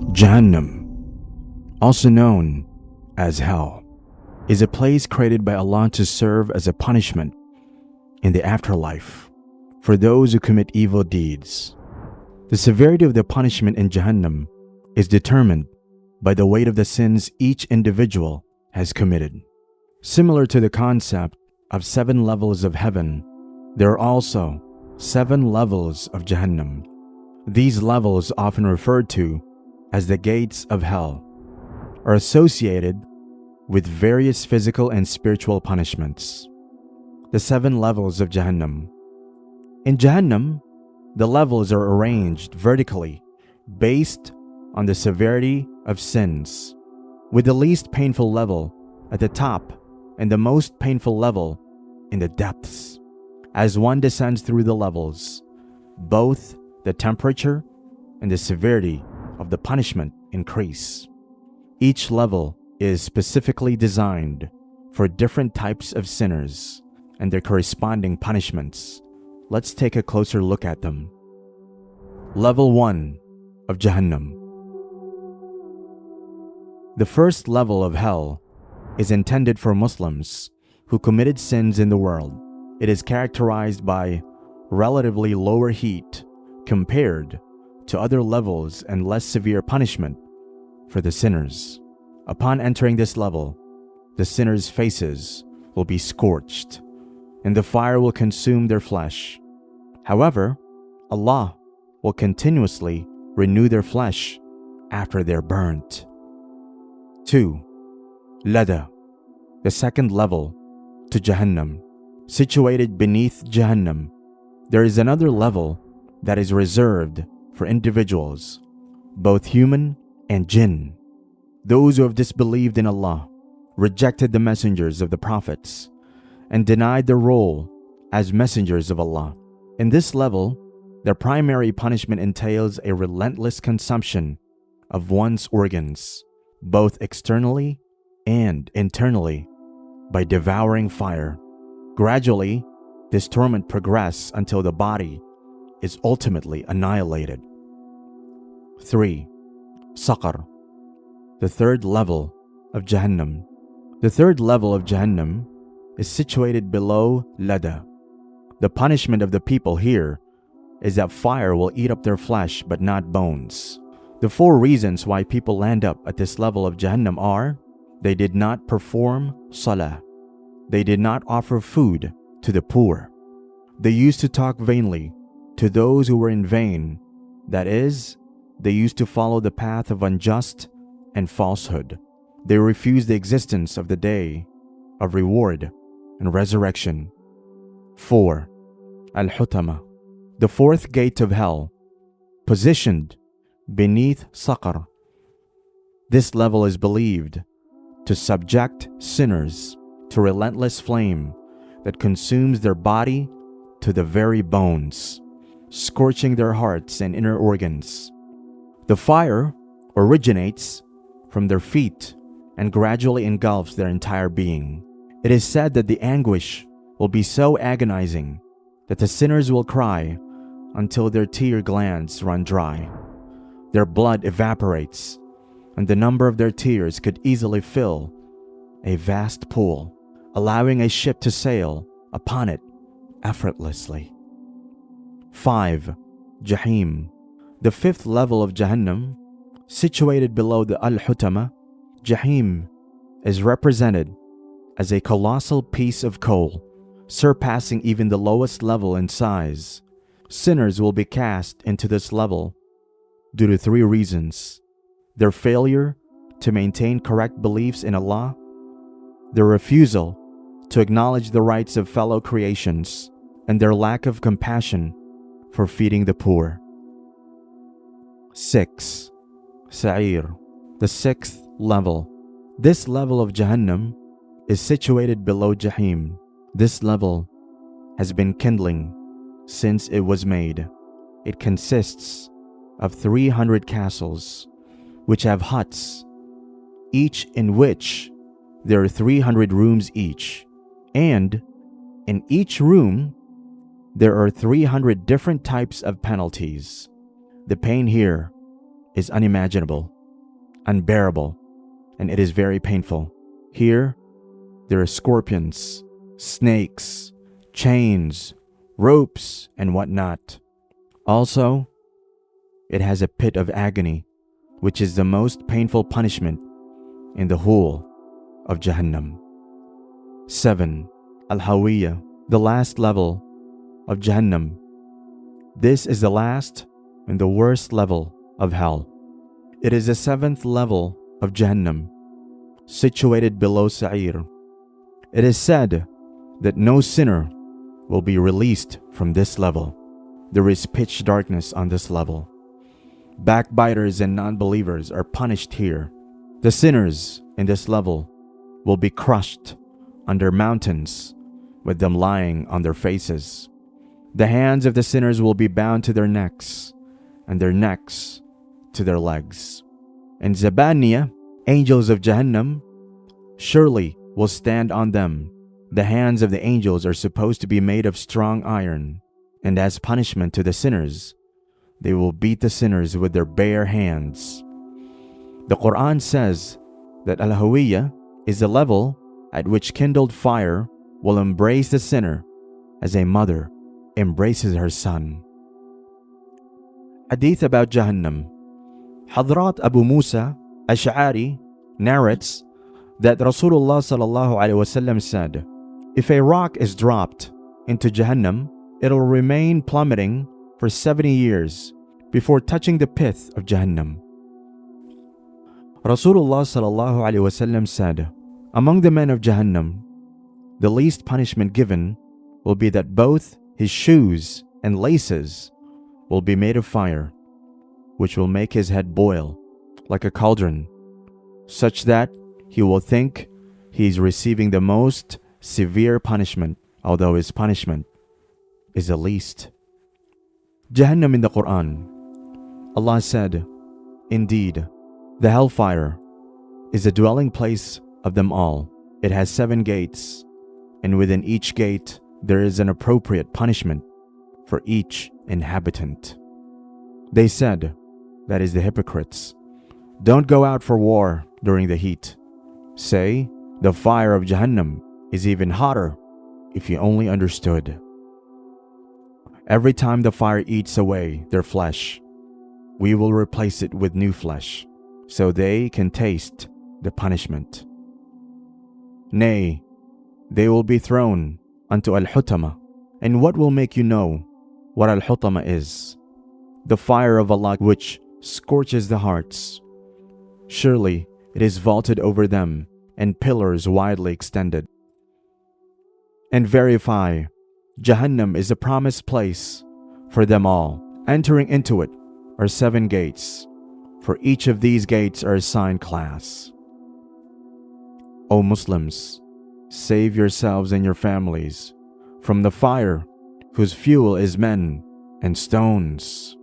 Jahannam, also known as Hell, is a place created by Allah to serve as a punishment in the afterlife for those who commit evil deeds. The severity of the punishment in Jahannam is determined by the weight of the sins each individual has committed. Similar to the concept of 7 levels of heaven, there are also 7 levels of Jahannam. These levels, often referred to as the gates of hell, are associated with various physical and spiritual punishments. The 7 levels of Jahannam. In Jahannam, the levels are arranged vertically based on the severity of sins, with the least painful level at the top and the most painful level in the depths. As one descends through the levels, both the temperature and the severity of the punishment increase. Each level is specifically designed for different types of sinners and their corresponding punishments. Let's take a closer look at them. Level 1 of Jahannam. The first level of hell is intended for Muslims who committed sins in the world. It is characterized by relatively lower heat compared to other levels and less severe punishment for the sinners. Upon entering this level, the sinners' faces will be scorched and the fire will consume their flesh. However, Allah will continuously renew their flesh after they're burnt. 2. Lada, the second level to Jahannam. Situated beneath Jahannam, there is another level that is reserved for individuals, both human and jinn. Those who have disbelieved in Allah, rejected the messengers of the prophets, and denied their role as messengers of Allah. In this level, their primary punishment entails a relentless consumption of one's organs, both externally and internally, by devouring fire. Gradually, this torment progresses until the body is ultimately annihilated. 3. Saqar, the third level of Jahannam. The third level of Jahannam is situated below Lada. The punishment of the people here is that fire will eat up their flesh but not bones. The 4 reasons why people land up at this level of Jahannam are: they did not perform salah, they did not offer food to the poor, they used to talk vainly to those who were in vain, that is, they used to follow the path of unjust and falsehood. They refused the existence of the day of reward and resurrection. 4. Al-Hutama, the 4th gate of hell, positioned beneath Saqar. This level is believed to subject sinners to relentless flame that consumes their body to the very bones, scorching their hearts and inner organs. The fire originates from their feet and gradually engulfs their entire being. It is said that the anguish will be so agonizing that the sinners will cry until their tear glands run dry. Their blood evaporates, and the number of their tears could easily fill a vast pool, allowing a ship to sail upon it effortlessly. 5. Jahim, the 5th level of Jahannam, situated below the Al-Hutama. Jahim is represented as a colossal piece of coal, surpassing even the lowest level in size. Sinners will be cast into this level due to 3 reasons: their failure to maintain correct beliefs in Allah, their refusal to acknowledge the rights of fellow creations, and their lack of compassion for feeding the poor. 6. Sa'ir, the 6th level. This level of Jahannam is situated below Jahim. This level has been kindling since it was made. It consists of 300 castles, which have huts, each in which there are 300 rooms each, and in each room there are 300 different types of penalties. The pain here is unimaginable, unbearable, and it is very painful. Here, there are scorpions, snakes, chains, ropes, and whatnot. Also, it has a pit of agony, which is the most painful punishment in the whole of Jahannam. 7. Al-Hawiyya, the last level of Jahannam. This is the last and the worst level of hell. It is the 7th level of Jahannam, situated below Sa'ir. It is said that no sinner will be released from this level. There is pitch darkness on this level. Backbiters and non-believers are punished here. The sinners in this level will be crushed under mountains, with them lying on their faces. The hands of the sinners will be bound to their necks, and their necks to their legs. And Zabaniya, angels of Jahannam, surely will stand on them. The hands of the angels are supposed to be made of strong iron, and as punishment to the sinners, they will beat the sinners with their bare hands. The Quran says that Al-Hawiyya is the level at which kindled fire will embrace the sinner as a mother embraces her son. Hadith about Jahannam. Hadrat Abu Musa Ash'ari narrates that Rasulullah ﷺ said, "If a rock is dropped into Jahannam, it'll remain plummeting for 70 years before touching the pith of Jahannam." Rasulullah ﷺ said, "Among the men of Jahannam, the least punishment given will be that both his shoes and laces will be made of fire, which will make his head boil like a cauldron, such that he will think he is receiving the most severe punishment, although his punishment is the least." Jahannam in the Quran. Allah said, "Indeed, the Hellfire is the dwelling place of them all. It has 7 gates, and within each gate there is an appropriate punishment for each inhabitant." They said, that is the hypocrites, "Don't go out for war during the heat. Say, the fire of Jahannam is even hotter if you only understood. Every time the fire eats away their flesh, we will replace it with new flesh, so they can taste the punishment. Nay, they will be thrown unto Al-Hutama. And what will make you know what Al-Hutama is? The fire of Allah which scorches the hearts. Surely it is vaulted over them and pillars widely extended. And verify, Jahannam is a promised place for them all. Entering into it are 7 gates. For each of these gates are assigned class. O Muslims, save yourselves and your families from the fire whose fuel is men and stones."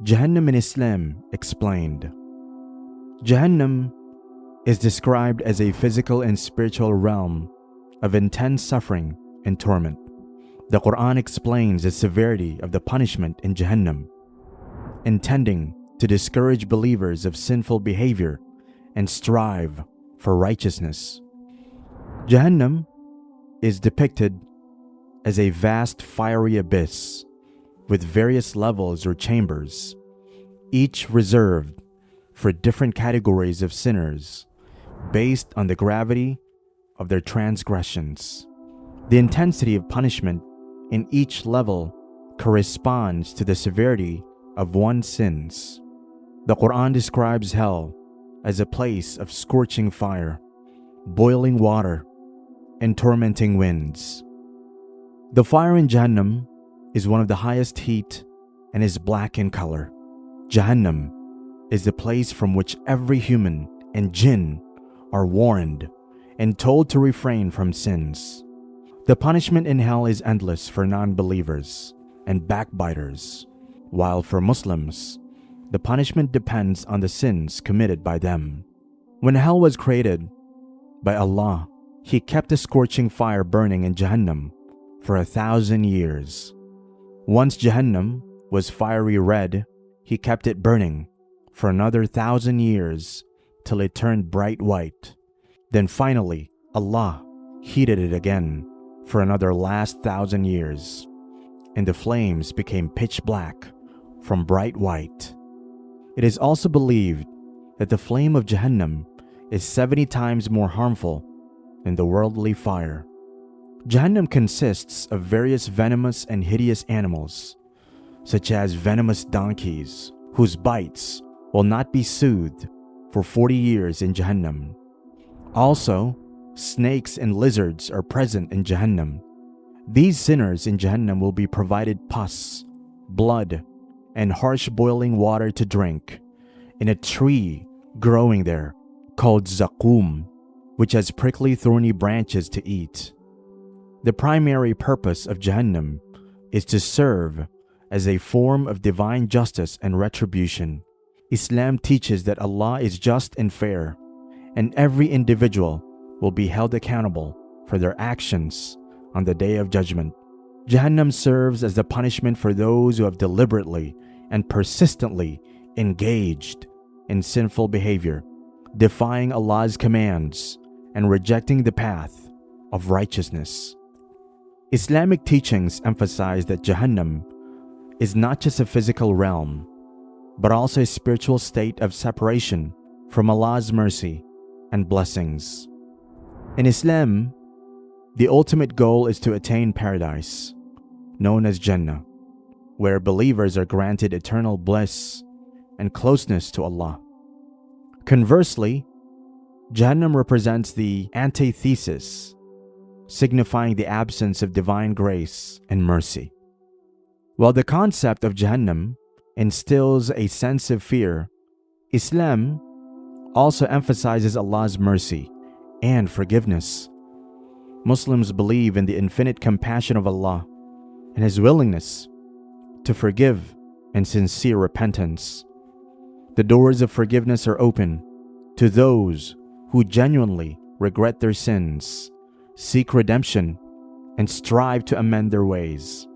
Jahannam in Islam explained. Jahannam is described as a physical and spiritual realm of intense suffering and torment. The Quran explains the severity of the punishment in Jahannam, intending to discourage believers of sinful behavior and strive for righteousness. Jahannam is depicted as a vast fiery abyss with various levels or chambers, each reserved for different categories of sinners based on the gravity of their transgressions. The intensity of punishment in each level corresponds to the severity of one's sins. The Quran describes hell as a place of scorching fire, boiling water, and tormenting winds. The fire in Jahannam is one of the highest heat and is black in color. Jahannam is the place from which every human and jinn are warned and told to refrain from sins. The punishment in hell is endless for non-believers and backbiters, while for Muslims, the punishment depends on the sins committed by them. When hell was created by Allah, He kept a scorching fire burning in Jahannam for 1,000 years. Once Jahannam was fiery red, He kept it burning for another 1,000 years till it turned bright white. Then finally, Allah heated it again for another last 1,000 years, and the flames became pitch black from bright white. It is also believed that the flame of Jahannam is 70 times more harmful than the worldly fire. Jahannam consists of various venomous and hideous animals, such as venomous donkeys, whose bites will not be soothed for 40 years in Jahannam. Also, snakes and lizards are present in Jahannam. These sinners in Jahannam will be provided pus, blood, and harsh boiling water to drink, in a tree growing there called Zakum, which has prickly thorny branches to eat. The primary purpose of Jahannam is to serve as a form of divine justice and retribution. Islam teaches that Allah is just and fair, and every individual will be held accountable for their actions on the Day of Judgment. Jahannam serves as the punishment for those who have deliberately and persistently engaged in sinful behavior, defying Allah's commands and rejecting the path of righteousness. Islamic teachings emphasize that Jahannam is not just a physical realm, but also a spiritual state of separation from Allah's mercy and blessings. In Islam, the ultimate goal is to attain paradise, known as Jannah, where believers are granted eternal bliss and closeness to Allah. Conversely, Jahannam represents the antithesis, signifying the absence of divine grace and mercy. While the concept of Jahannam instills a sense of fear, Islam also emphasizes Allah's mercy and forgiveness. Muslims believe in the infinite compassion of Allah and His willingness to forgive and sincere repentance. The doors of forgiveness are open to those who genuinely regret their sins, seek redemption, and strive to amend their ways.